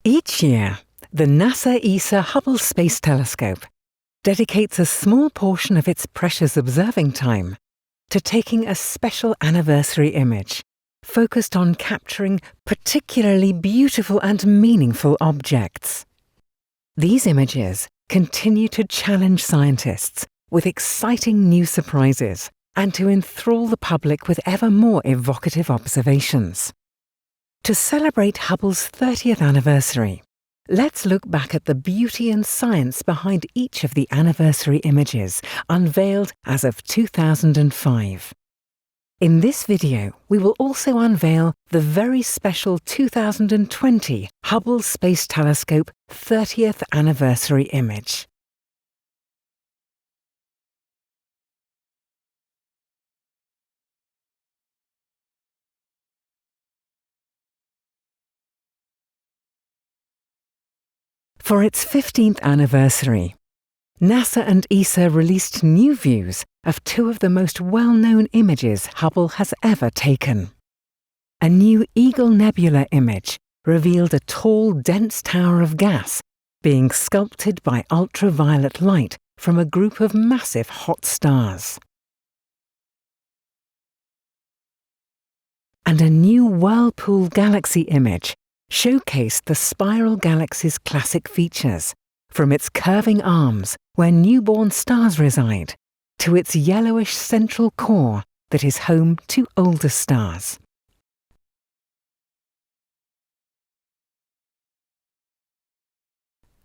Each year, the NASA ESA Hubble Space Telescope dedicates a small portion of its precious observing time to taking a special anniversary image focused on capturing particularly beautiful and meaningful objects. These images continue to challenge scientists with exciting new surprises and to enthrall the public with ever more evocative observations. To celebrate Hubble's 30th anniversary, let's look back at the beauty and science behind each of the anniversary images unveiled as of 2005. In this video, we will also unveil the very special 2020 Hubble Space Telescope 30th anniversary image. For its 15th anniversary, NASA and ESA released new views of two of the most well-known images Hubble has ever taken. A new Eagle Nebula image revealed a tall, dense tower of gas being sculpted by ultraviolet light from a group of massive hot stars. And a new Whirlpool Galaxy image showcased the spiral galaxy's classic features, from its curving arms where newborn stars reside, to its yellowish central core that is home to older stars.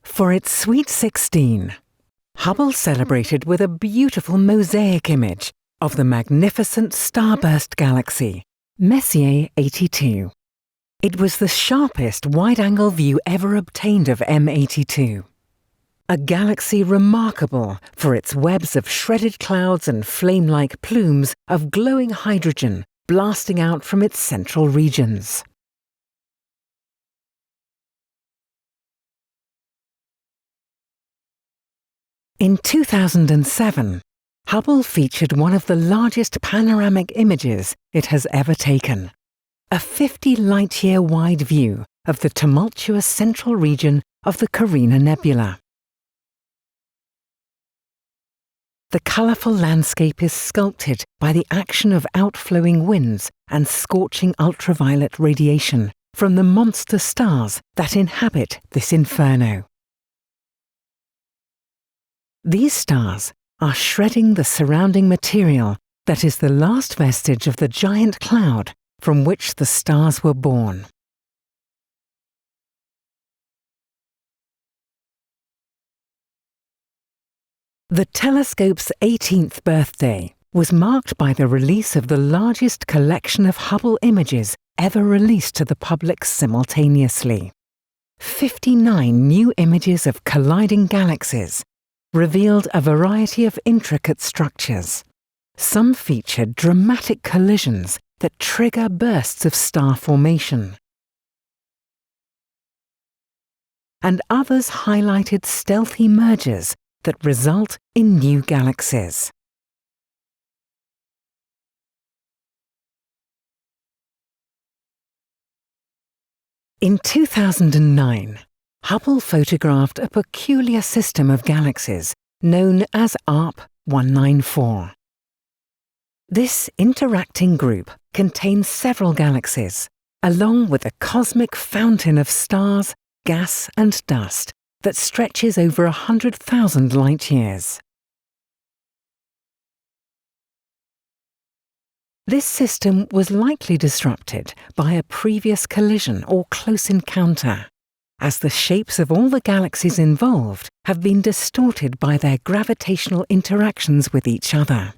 For its Sweet 16, Hubble celebrated with a beautiful mosaic image of the magnificent starburst galaxy, Messier 82. It was the sharpest wide-angle view ever obtained of M82, a galaxy remarkable for its webs of shredded clouds and flame-like plumes of glowing hydrogen blasting out from its central regions. In 2007, Hubble featured one of the largest panoramic images it has ever taken. A 50 light-year wide view of the tumultuous central region of the Carina Nebula. The colourful landscape is sculpted by the action of outflowing winds and scorching ultraviolet radiation from the monster stars that inhabit this inferno. These stars are shredding the surrounding material that is the last vestige of the giant cloud from which the stars were born. The telescope's 18th birthday was marked by the release of the largest collection of Hubble images ever released to the public simultaneously. 59 new images of colliding galaxies revealed a variety of intricate structures. Some featured dramatic collisions that trigger bursts of star formation, and others highlighted stealthy mergers that result in new galaxies. In 2009, Hubble photographed a peculiar system of galaxies known as ARP 194. This interacting group contains several galaxies, along with a cosmic fountain of stars, gas and dust that stretches over 100,000 light-years. This system was likely disrupted by a previous collision or close encounter, as the shapes of all the galaxies involved have been distorted by their gravitational interactions with each other.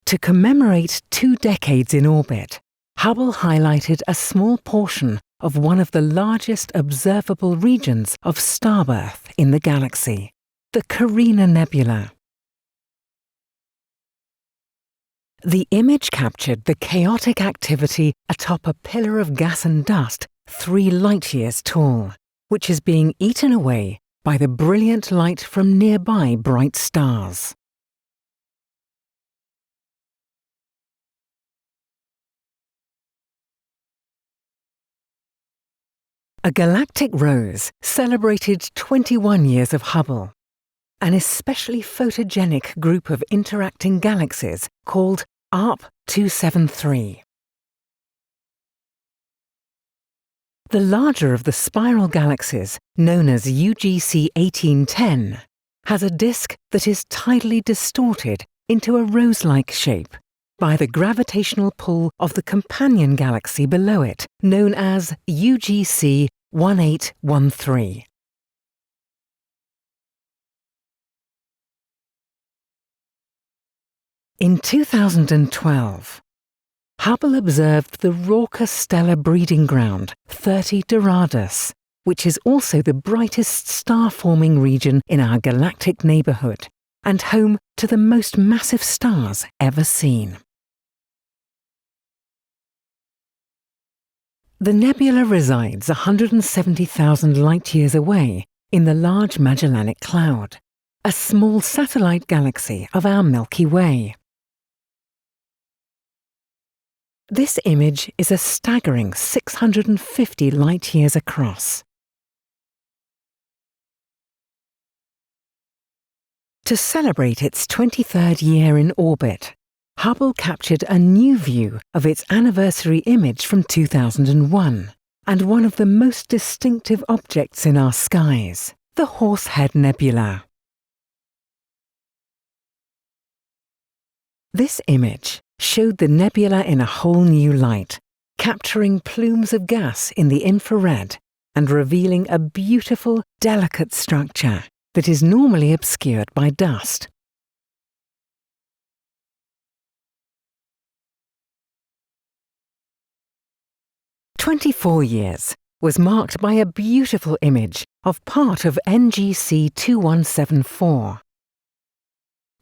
To commemorate 2 decades in orbit, Hubble highlighted a small portion of one of the largest observable regions of starbirth in the galaxy, the Carina Nebula. The image captured the chaotic activity atop a pillar of gas and dust 3 light-years tall, which is being eaten away by the brilliant light from nearby bright stars. A galactic rose celebrated 21 years of Hubble, an especially photogenic group of interacting galaxies called ARP 273. The larger of the spiral galaxies, known as UGC 1810, has a disk that is tidally distorted into a rose-like shape by the gravitational pull of the companion galaxy below it, known as UGC 1813. In 2012, Hubble observed the raucous stellar breeding ground 30 Doradus, which is also the brightest star-forming region in our galactic neighbourhood and home to the most massive stars ever seen. The nebula resides 170,000 light-years away in the Large Magellanic Cloud, a small satellite galaxy of our Milky Way. This image is a staggering 650 light-years across. To celebrate its 23rd year in orbit, Hubble captured a new view of its anniversary image from 2001, and one of the most distinctive objects in our skies, the Horsehead Nebula. This image showed the nebula in a whole new light, capturing plumes of gas in the infrared and revealing a beautiful, delicate structure that is normally obscured by dust. "24 years was marked by a beautiful image of part of NGC 2174,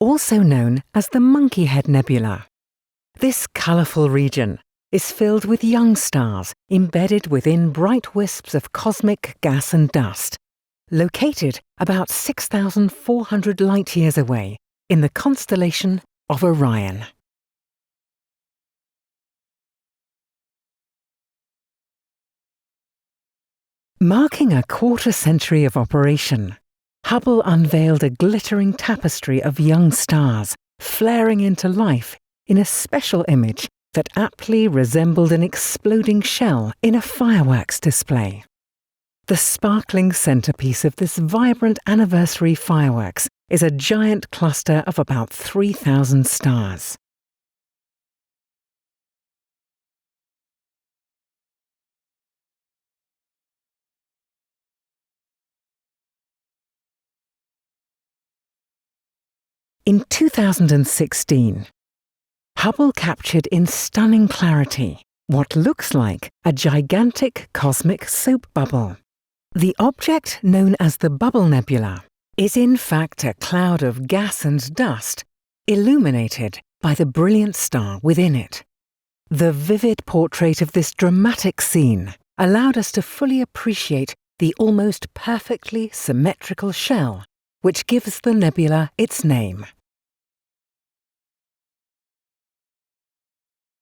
also known as the Monkey Head Nebula. This colourful region is filled with young stars embedded within bright wisps of cosmic gas and dust, located about 6,400 light-years away in the constellation of Orion. Marking a quarter-century of operation, Hubble unveiled a glittering tapestry of young stars flaring into life in a special image that aptly resembled an exploding shell in a fireworks display. The sparkling centerpiece of this vibrant anniversary fireworks is a giant cluster of about 3,000 stars. In 2016, Hubble captured in stunning clarity what looks like a gigantic cosmic soap bubble. The object known as the Bubble Nebula is in fact a cloud of gas and dust illuminated by the brilliant star within it. The vivid portrait of this dramatic scene allowed us to fully appreciate the almost perfectly symmetrical shell which gives the nebula its name.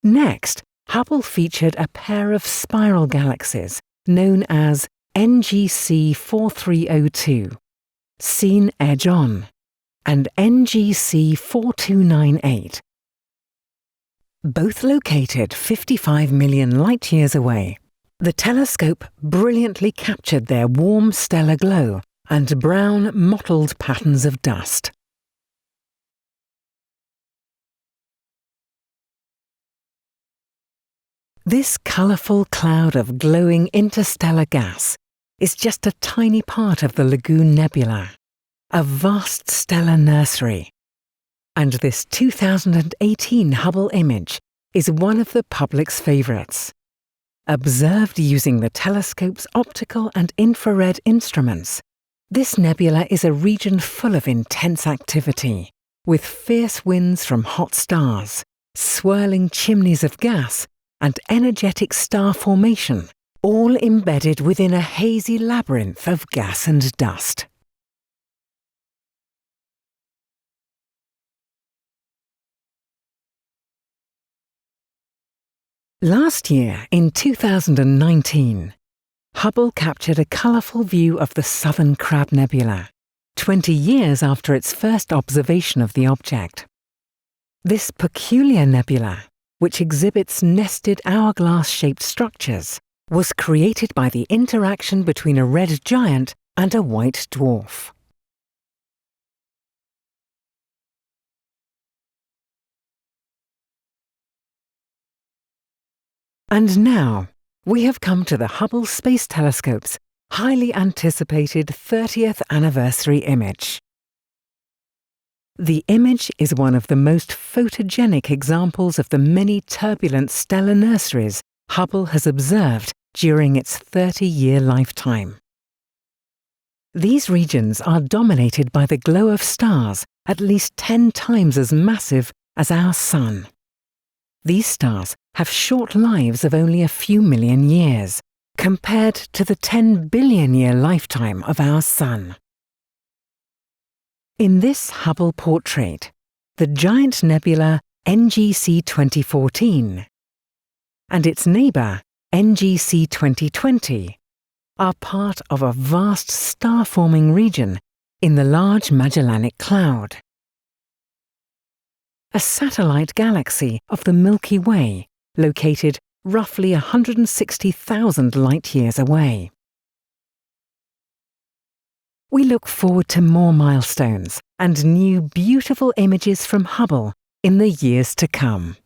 Next, Hubble featured a pair of spiral galaxies known as NGC 4302, seen edge-on, and NGC 4298, both located 55 million light-years away. The telescope brilliantly captured their warm stellar glow and brown mottled patterns of dust. This colourful cloud of glowing interstellar gas is just a tiny part of the Lagoon Nebula, a vast stellar nursery. And this 2018 Hubble image is one of the public's favourites. Observed using the telescope's optical and infrared instruments, this nebula is a region full of intense activity, with fierce winds from hot stars, swirling chimneys of gas, and energetic star formation, all embedded within a hazy labyrinth of gas and dust. Last year, in 2019, Hubble captured a colourful view of the Southern Crab Nebula, 20 years after its first observation of the object. This peculiar nebula, which exhibits nested hourglass-shaped structures, was created by the interaction between a red giant and a white dwarf. And now, we have come to the Hubble Space Telescope's highly anticipated 30th anniversary image. The image is one of the most photogenic examples of the many turbulent stellar nurseries Hubble has observed during its 30-year lifetime. These regions are dominated by the glow of stars at least 10 times as massive as our Sun. These stars have short lives of only a few million years, compared to the 10 billion-year lifetime of our Sun. In this Hubble portrait, the giant nebula NGC 2014 and its neighbour NGC 2020 are part of a vast star-forming region in the Large Magellanic Cloud, a satellite galaxy of the Milky Way located roughly 160,000 light-years away. We look forward to more milestones and new beautiful images from Hubble in the years to come.